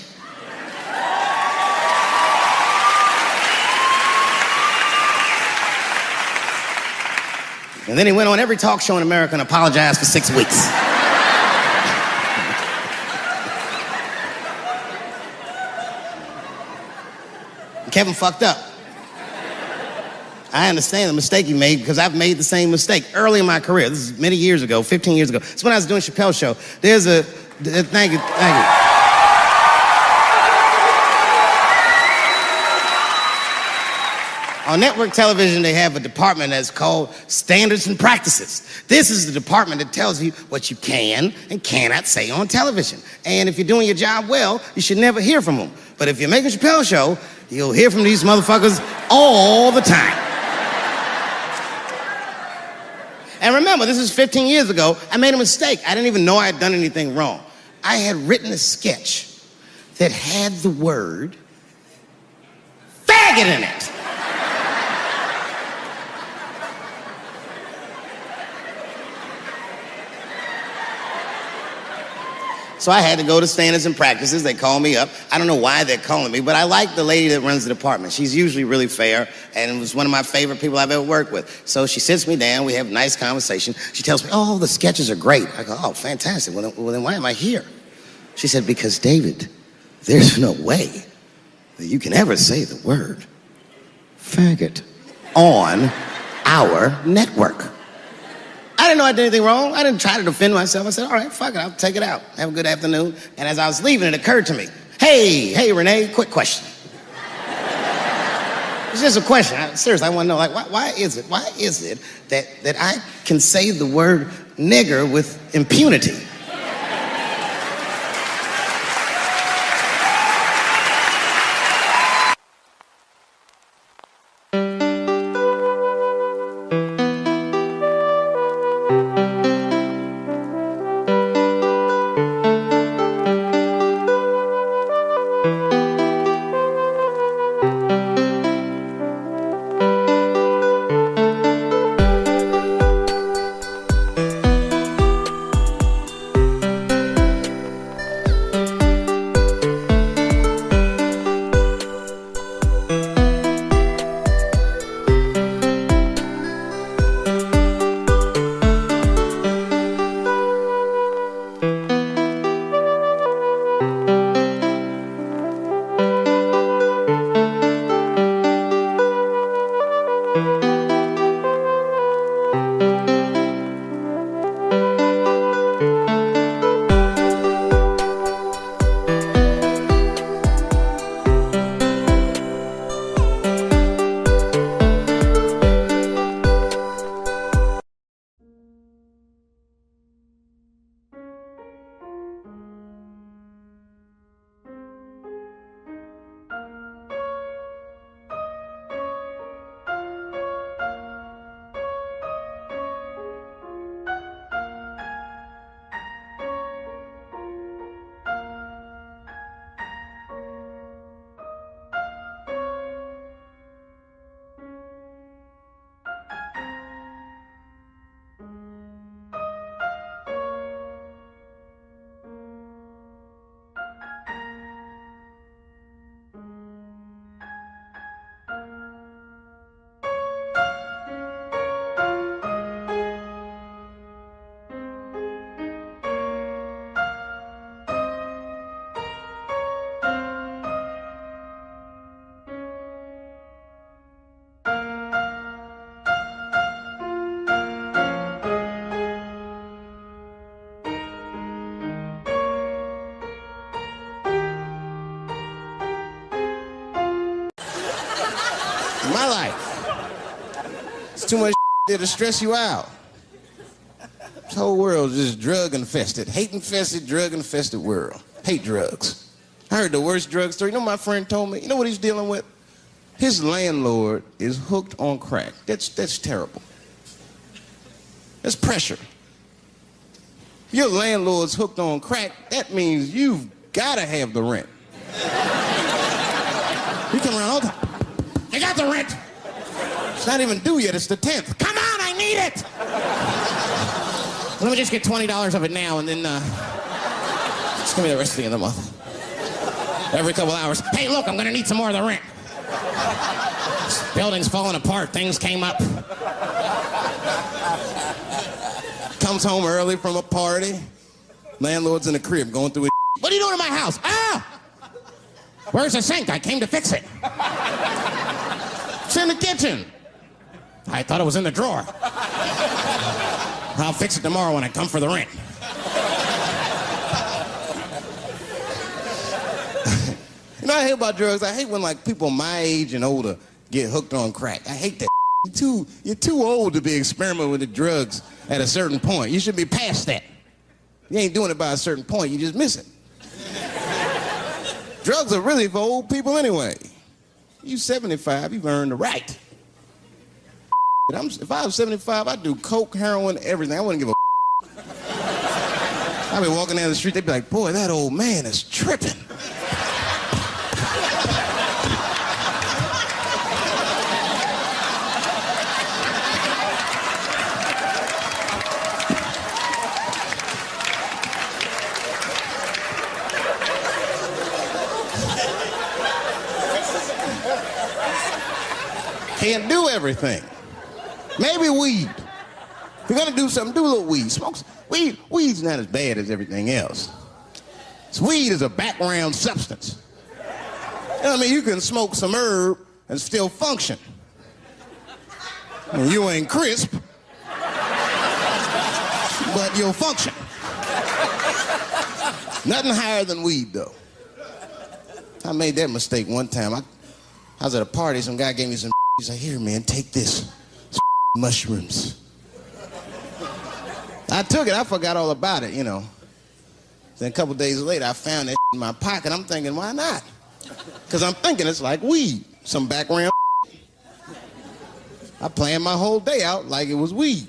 And then he went on every talk show in America and apologized for 6 weeks. Kevin fucked up. I understand the mistake he made because I've made the same mistake early in my career. This is many years ago, 15 years ago. It's when I was doing Chappelle's show. There's a, thank you. On network television, they have a department that's called Standards and Practices. This is the department that tells you what you can and cannot say on television. And if you're doing your job well, you should never hear from them. But if you're making a Chappelle show, you'll hear from these motherfuckers all the time. And remember, this is 15 years ago. I made a mistake. I didn't even know I had done anything wrong. I had written a sketch that had the word faggot in it. So I had to go to standards and practices. They called me up. I don't know why they're calling me, but I like the lady that runs the department. She's usually really fair and was one of my favorite people I've ever worked with. So she sits me down. We have a nice conversation. She tells me, oh, the sketches are great. I go, oh, fantastic. Well, then why am I here? She said, because, David, there's no way that you can ever say the word faggot on our network. I didn't know I did anything wrong. I didn't try to defend myself. I said, all right, fuck it, I'll take it out. Have a good afternoon. And as I was leaving, it occurred to me, hey, Renee, quick question. It's just a question. Seriously, I want to know, like, why is it that I can say the word nigger with impunity? My life. It's too much there to stress you out. This whole world is just drug-infested. Hate-infested, drug-infested world. Hate drugs. I heard the worst drug story. You know what my friend told me? You know what he's dealing with? His landlord is hooked on crack. That's terrible. That's pressure. If your landlord's hooked on crack, that means you've got to have the rent. You come around all the time. I got the rent. It's not even due yet. It's the 10th. Come on, I need it. Let me just get $20 of it now, and then just give me the rest of the end of the month. Every couple hours. Hey, look, I'm gonna need some more of the rent. This building's falling apart. Things came up. Comes home early from a party. Landlord's in the crib going through his. What are you doing in my house? Ah! Where's the sink? I came to fix it. It's in the kitchen. I thought it was in the drawer. I'll fix it tomorrow when I come for the rent. You know what I hate about drugs? I hate when like people my age and older get hooked on crack. I hate that. You're too old to be experimenting with the drugs at a certain point. You should be past that. You ain't doing it by a certain point. You just miss it. Drugs are really for old people anyway. You 75, you've earned the right. If I was 75, I'd do coke, heroin, everything. I wouldn't give a I'd be walking down the street, they'd be like, boy, that old man is tripping. Can't do everything. Maybe weed. If you're gonna do something, do a little weed. Smoke some. Weed's not as bad as everything else. Weed is a background substance. You know what I mean? You can smoke some herb and still function. And you ain't crisp, but you'll function. Nothing higher than weed, though. I made that mistake one time. I was at a party, some guy gave me some. He's like, here, man, take this. Mushrooms. I took it, I forgot all about it, you know. Then a couple days later, I found that in my pocket. I'm thinking, why not? Because I'm thinking it's like weed, some background. I planned my whole day out like it was weed.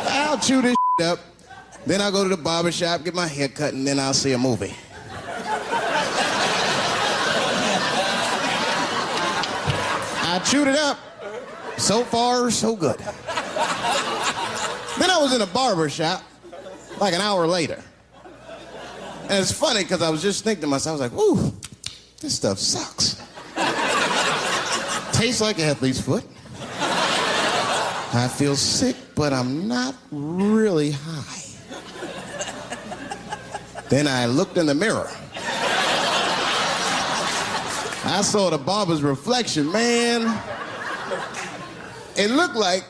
I'll chew this up, then I'll go to the barber shop, get my hair cut, and then I'll see a movie. I chewed it up. So far, so good. Then I was in a barber shop, like an hour later. And it's funny, because I was just thinking to myself, I was like, ooh, this stuff sucks. Tastes like athlete's foot. I feel sick, but I'm not really high. Then I looked in the mirror. I saw the barber's reflection, man. It looked like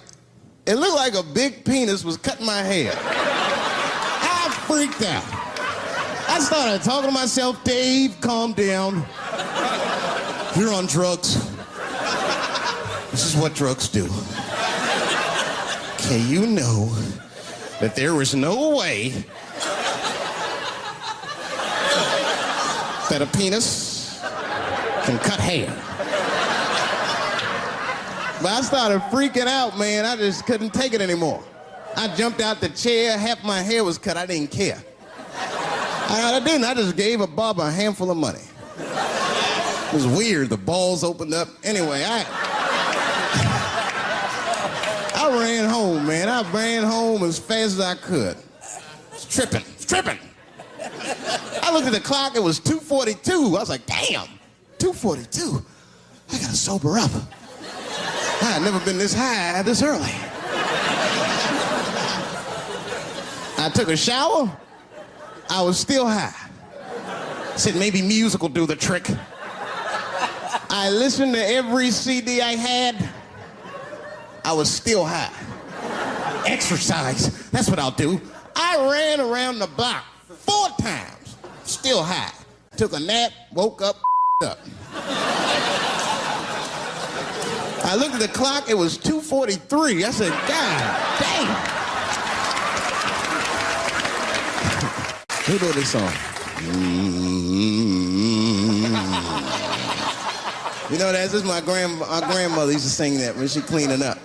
a big penis was cutting my hair. I freaked out. I started talking to myself, Dave, calm down. You're on drugs. This is what drugs do. Okay, you know that there is no way that a penis can cut hair. But I started freaking out, man. I just couldn't take it anymore. I jumped out the chair, half my hair was cut, I didn't care. I didn't, I just gave a barber a handful of money. It was weird, the balls opened up. Anyway, I ran home, man. I ran home as fast as I could. It's tripping. I looked at the clock, it was 2:42. I was like, damn, 2:42. I gotta sober up. I had never been this high this early. I took a shower. I was still high. Said maybe music will do the trick. I listened to every CD I had. I was still high. Exercise, that's what I'll do. I ran around the block 4 times, still high. Took a nap, woke up. I looked at the clock, it was 2:43. I said, God damn. Who wrote this song? You know, that's just our grandmother used to sing that when she cleaning up.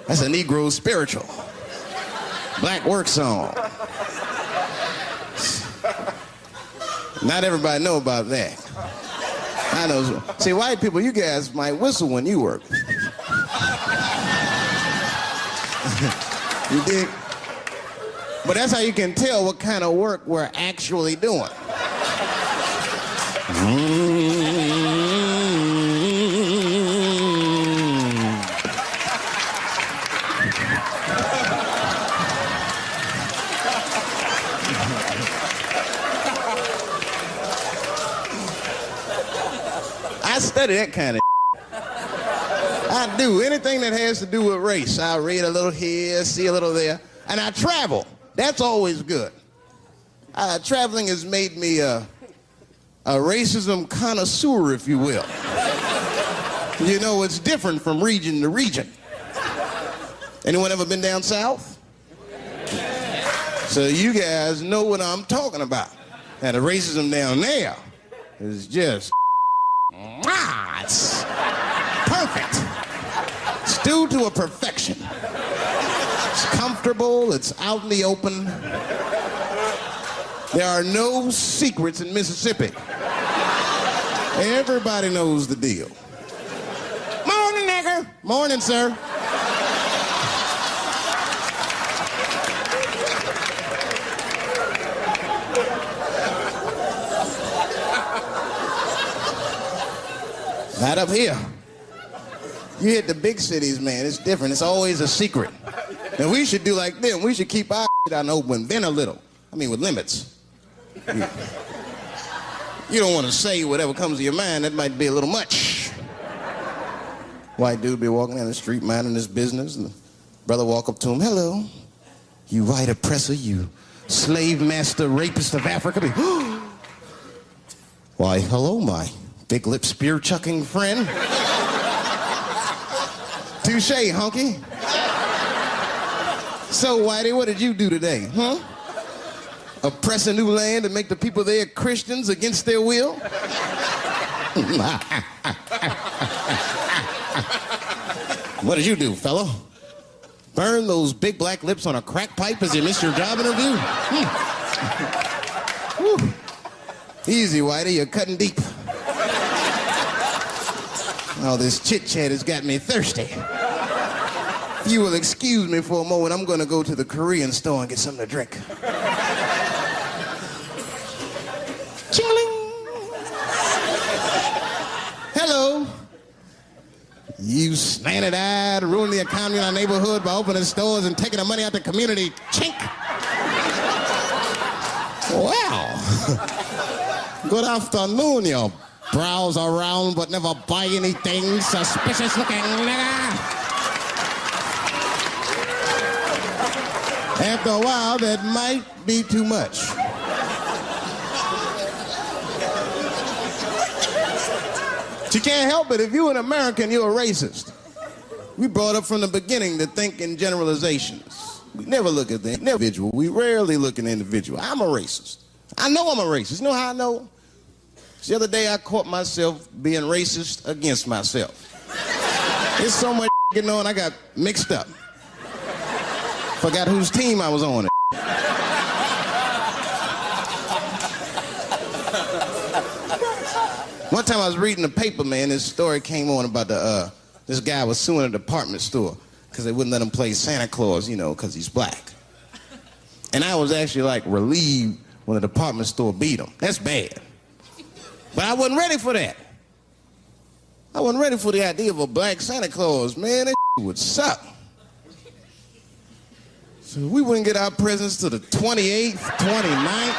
That's a Negro spiritual. Black work song. Not everybody know about that. I know. See, white people, you guys might whistle when you work. You dig? But that's how you can tell what kind of work we're actually doing. I study that kind of I do. Anything that has to do with race. I read a little here, see a little there. And I travel. That's always good. Traveling has made me a racism connoisseur, if you will. You know, it's different from region to region. Anyone ever been down south? So you guys know what I'm talking about. And the racism down there is just, it's perfect. It's due to a perfection. It's comfortable, it's out in the open. There are no secrets in Mississippi. Everybody knows the deal. Morning, nigger. Morning, sir. Not up here. You hit the big cities, man, it's different. It's always a secret. And we should do like them. We should keep our shit out in the open, then a little. I mean, with limits. You don't want to say whatever comes to your mind. That might be a little much. White dude be walking down the street minding his business, and the brother walk up to him, hello, you white oppressor, you slave master rapist of Africa. Why, hello, my big lip spear chucking friend. Touche, honky. So, Whitey, what did you do today, huh? Oppress a new land and make the people there Christians against their will? What did you do, fellow? Burn those big black lips on a crack pipe as you missed your job interview? Easy, Whitey, you're cutting deep. All this chit-chat has got me thirsty. If you will excuse me for a moment, I'm going to go to the Korean store and get something to drink. Ching-a-ling. Hello. You slanted-eyed, ruining the economy in our neighborhood by opening stores and taking the money out the community. Chink. Well, good afternoon, you browse around but never buy anything, suspicious-looking nigga. After a while, that might be too much. But you can't help it. If you're an American, you're a racist. We brought up from the beginning to think in generalizations. We never look at the individual. We rarely look at the individual. I'm a racist. I know I'm a racist. You know how I know? The other day, I caught myself being racist against myself. There's so much going on, I got mixed up. Forgot whose team I was on. One time I was reading the paper, man, this story came on about this guy was suing a department store because they wouldn't let him play Santa Claus, you know, because he's black. And I was actually, like, relieved when the department store beat him. That's bad. But I wasn't ready for that. I wasn't ready for the idea of a black Santa Claus, man. That would suck. So we wouldn't get our presents till the 28th, 29th.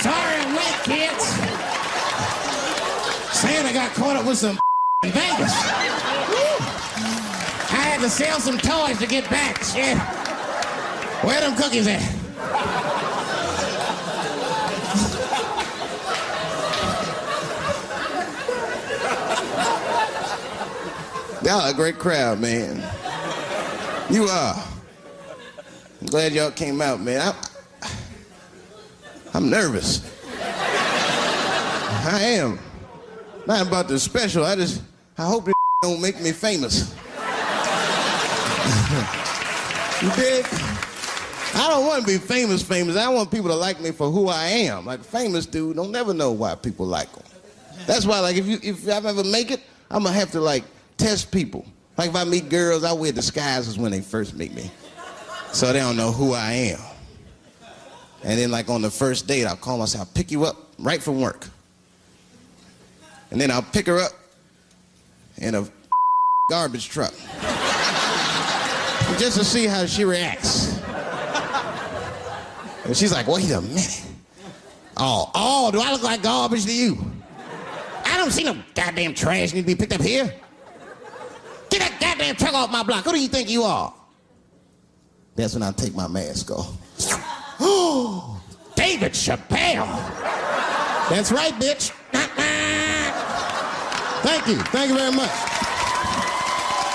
Sorry, I'm late, kids. Santa got caught up with some in Vegas. I had to sell some toys to get back, shit. Where them cookies at? Y'all a great crowd, man. You are. I'm glad y'all came out, man. I'm nervous. I am. Not about the special. I hope this don't make me famous. You dig? I don't want to be famous. I want people to like me for who I am. Like, famous dude don't never know why people like them. That's why, like, if I ever make it, I'm going to have to, like, test people. Like, if I meet girls, I wear disguises when they first meet me. So they don't know who I am. And then, like, on the first date, I'll call myself, I'll pick you up right from work. And then I'll pick her up in a garbage truck. Just to see how she reacts. And she's like, wait a minute. Oh, do I look like garbage to you? I don't see no goddamn trash need to be picked up here. Get that goddamn truck off my block. Who do you think you are? That's when I take my mask off. Oh, David Chappelle. That's right, bitch. Thank you. Thank you very much.